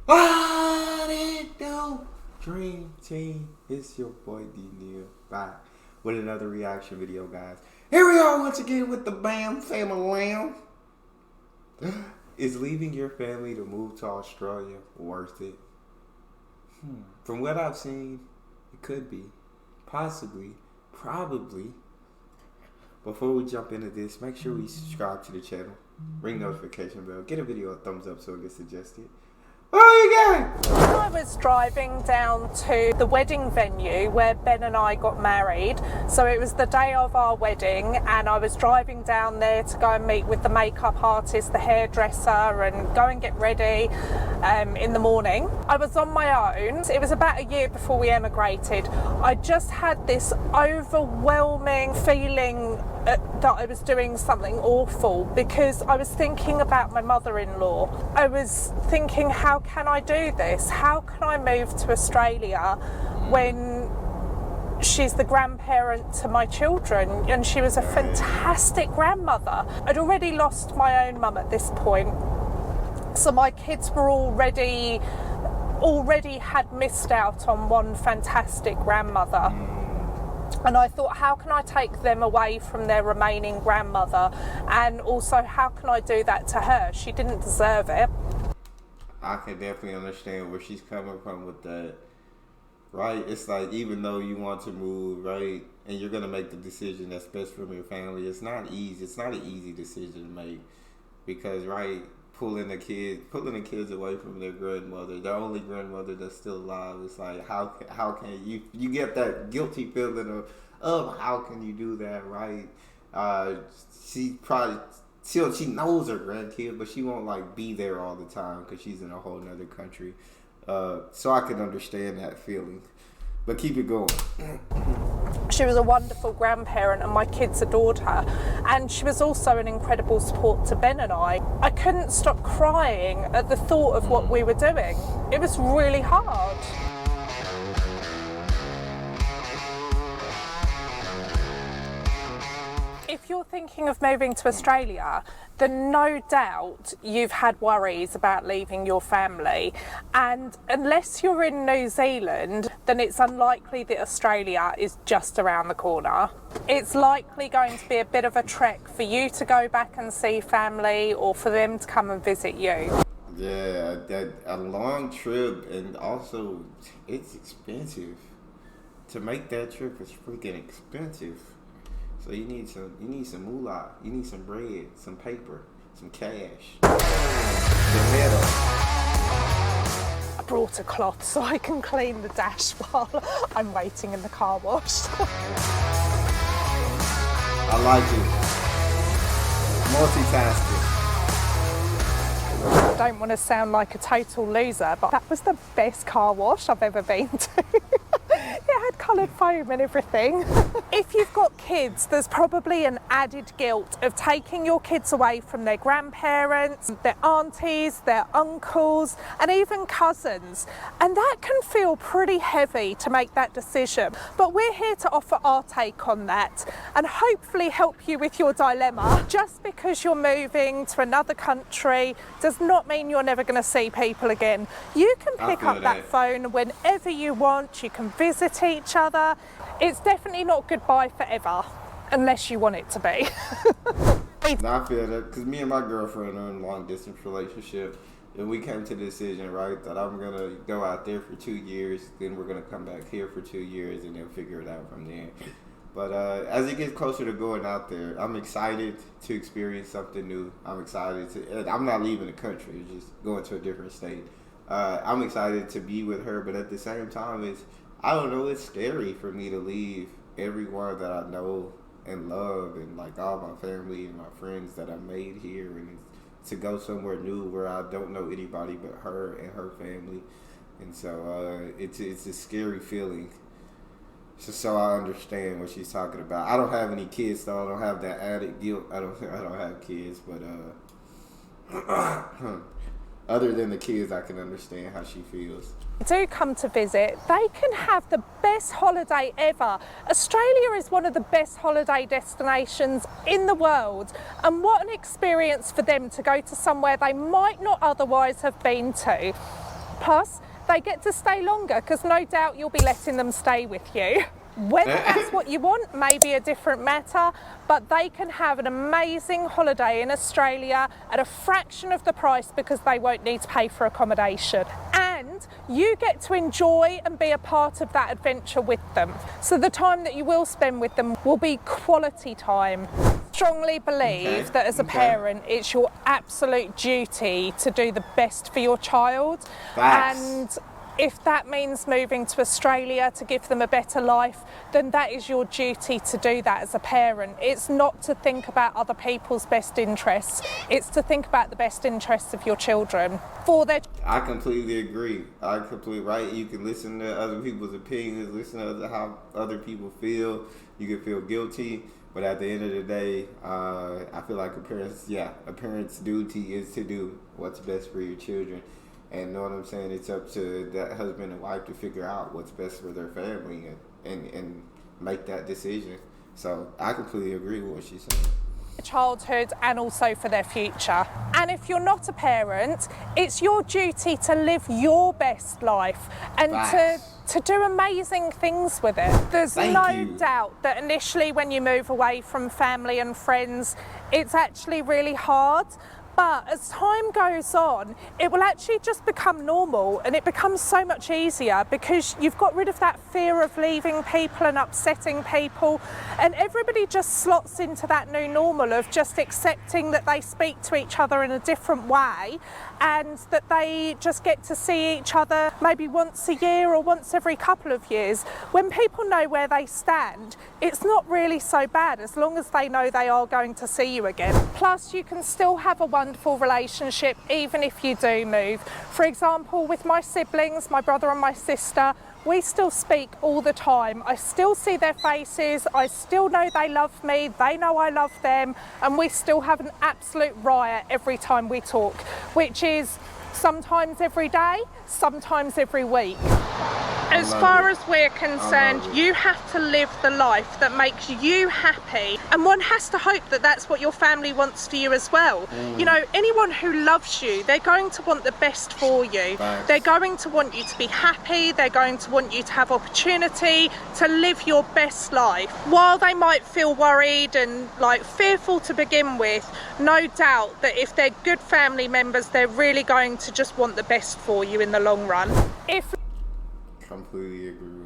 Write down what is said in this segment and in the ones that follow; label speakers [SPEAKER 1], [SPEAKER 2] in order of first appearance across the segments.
[SPEAKER 1] What it do? Dream Team, it's your boy D Neal back with another reaction video, guys. Here we are once again with the BAM family. Is leaving your family to move to Australia worth it? From what I've seen, it could be, possibly, probably. Before we jump into this, make sure we subscribe to the channel, ring notification bell, get a video a thumbs up so it gets suggested.
[SPEAKER 2] I was driving down to the wedding venue where Ben and I got married. So it was the day of our wedding, and I was driving down there to go and meet with the makeup artist, the hairdresser, and go and get ready in the morning. I was on my own. It was about a year before we emigrated. I just had this overwhelming feeling that I was doing something awful, because I was thinking about my mother-in-law. I was thinking, how can I do this? How can I move to Australia when she's the grandparent to my children, and she was a fantastic grandmother. I'd already lost my own mum at this point, so my kids were already had missed out on one fantastic grandmother. And I thought, how can I take them away from their remaining grandmother? And also, how can I do that to her? She didn't deserve it.
[SPEAKER 1] I can definitely understand where she's coming from with that, right? It's like, even though you want to move, right, and you're going to make the decision that's best for your family, it's not easy. It's not an easy decision to make, because, right, pulling the kids away from their grandmother, their only grandmother that's still alive. It's like, how can you get that guilty feeling of how can you do that, right? She knows her grandkid, but she won't like be there all the time because she's in a whole nother country. So I can understand that feeling. But keep it going.
[SPEAKER 2] She was a wonderful grandparent, and my kids adored her. And she was also an incredible support to Ben and I. I couldn't stop crying at the thought of what we were doing. It was really hard. If you're thinking of moving to Australia, then no doubt you've had worries about leaving your family. And unless you're in New Zealand, then it's unlikely that Australia is just around the corner. It's likely going to be a bit of a trek for you to go back and see family, or for them to come and visit you.
[SPEAKER 1] Yeah, a long trip, and also it's expensive. To make that trip is freaking expensive. So you need some moolah, you need some bread, some paper, some cash.
[SPEAKER 2] I brought a cloth so I can clean the dash while I'm waiting in the car wash.
[SPEAKER 1] I like it. Multitasking.
[SPEAKER 2] I don't want to sound like a total loser, but that was the best car wash I've ever been to. It had coloured foam and everything. If you've got kids, there's probably an added guilt of taking your kids away from their grandparents, their aunties, their uncles, and even cousins. And that can feel pretty heavy to make that decision. But we're here to offer our take on that and hopefully help you with your dilemma. Just because you're moving to another country does not mean you're never going to see people again. You can pick up that phone whenever you want. You can visit each other. It's definitely not goodbye forever, unless you want it to be.
[SPEAKER 1] I feel that, because me and my girlfriend are in a long distance relationship, and we came to the decision, right, that I'm going to go out there for 2 years, then we're going to come back here for 2 years, and then figure it out from there. But as it gets closer to going out there, I'm excited to experience something new. I'm excited to, I'm not leaving the country, just going to a different state. I'm excited to be with her, but at the same time, I don't know, it's scary for me to leave everyone that I know and love, and like all my family and my friends that I made here, and to go somewhere new where I don't know anybody but her and her family. And so it's a scary feeling. So I understand what she's talking about. I don't have any kids, though. I don't have that added guilt. I don't have kids, but other than the kids, I can understand how she feels.
[SPEAKER 2] Do come to visit. They can have the best holiday ever. Australia is one of the best holiday destinations in the world, and what an experience for them to go to somewhere they might not otherwise have been to. Plus, they get to stay longer because no doubt you'll be letting them stay with you. Whether that's what you want may be a different matter, but they can have an amazing holiday in Australia at a fraction of the price because they won't need to pay for accommodation. And you get to enjoy and be a part of that adventure with them. So the time that you will spend with them will be quality time. Strongly believe that as a parent, it's your absolute duty to do the best for your child. And if that means moving to Australia to give them a better life, then that is your duty to do that as a parent. It's not to think about other people's best interests. It's to think about the best interests of your children for their...
[SPEAKER 1] I completely agree. Right. You can listen to other people's opinions, listen to how other people feel. You can feel guilty. But at the end of the day, I feel like a parent's duty is to do what's best for your children. And know what I'm saying? It's up to that husband and wife to figure out what's best for their family and make that decision. So I completely agree with what she's saying.
[SPEAKER 2] Childhood and also for their future. And if you're not a parent, it's your duty to live your best life and to do amazing things with it. There's no doubt that initially when you move away from family and friends, it's actually really hard. But as time goes on, it will actually just become normal and it becomes so much easier because you've got rid of that fear of leaving people and upsetting people, and everybody just slots into that new normal of just accepting that they speak to each other in a different way and that they just get to see each other maybe once a year or once every couple of years. When people know where they stand, it's not really so bad as long as they know they are going to see you again. Plus, you can still have a wonderful relationship even if you do move. For example, with my siblings, my brother and my sister, we still speak all the time. I still see their faces, I still know they love me, they know I love them, and we still have an absolute riot every time we talk, which is sometimes every day, sometimes every week. As far as we're concerned, you have to live the life that makes you happy, and one has to hope that that's what your family wants for you as well. You know, anyone who loves you, they're going to want the best for you. They're going to want you to be happy, they're going to want you to have opportunity to live your best life. While they might feel worried and like fearful to begin with, no doubt that if they're good family members, they're really going to just want the best for you in the long run.
[SPEAKER 1] Completely agree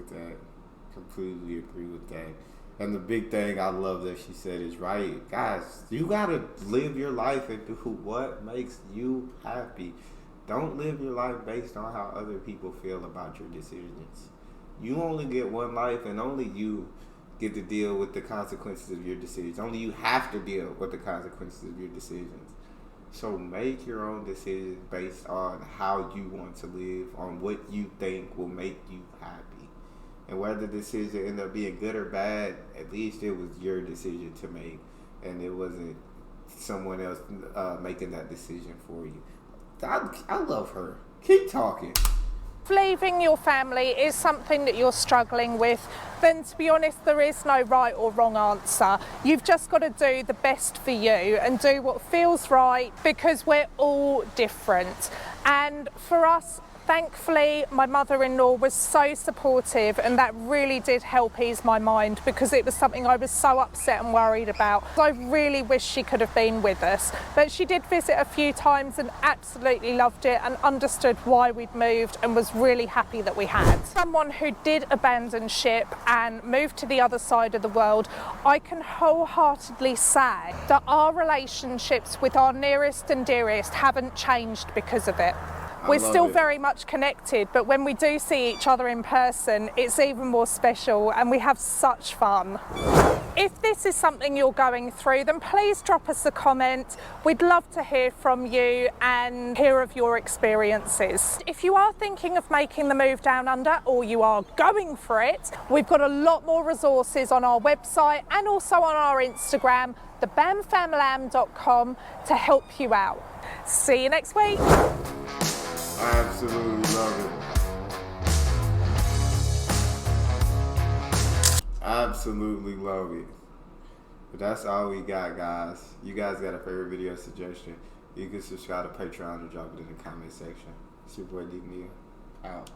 [SPEAKER 1] with that. And the big thing I love that she said is right. Guys, you gotta live your life and do what makes you happy. Don't live your life based on how other people feel about your decisions. You only get one life and only you get to deal with the consequences of your decisions. Only you have to deal with the consequences of your decisions. So make your own decisions based on how you want to live, on what you think will make you happy. And whether the decision ended up being good or bad, at least it was your decision to make, and it wasn't someone else making that decision for you. I love her. Keep talking.
[SPEAKER 2] If leaving your family is something that you're struggling with, then to be honest, there is no right or wrong answer. You've just got to do the best for you and do what feels right, because we're all different. And for us, thankfully, my mother-in-law was so supportive, and that really did help ease my mind because it was something I was so upset and worried about. I really wish she could have been with us, but she did visit a few times and absolutely loved it and understood why we'd moved and was really happy that we had. Someone who did abandon ship and moved to the other side of the world, I can wholeheartedly say that our relationships with our nearest and dearest haven't changed because of it. We're still very much connected, but when we do see each other in person, it's even more special and we have such fun. If this is something you're going through, then please drop us a comment. We'd love to hear from you and hear of your experiences. If you are thinking of making the move down under, or you are going for it, we've got a lot more resources on our website and also on our Instagram, thebamfamlam.com, to help you out. See you next week.
[SPEAKER 1] I absolutely love it. Absolutely love it. But that's all we got, guys. You guys got a favorite video suggestion? You can subscribe to Patreon and drop it in the comment section. It's your boy D Neal. Out.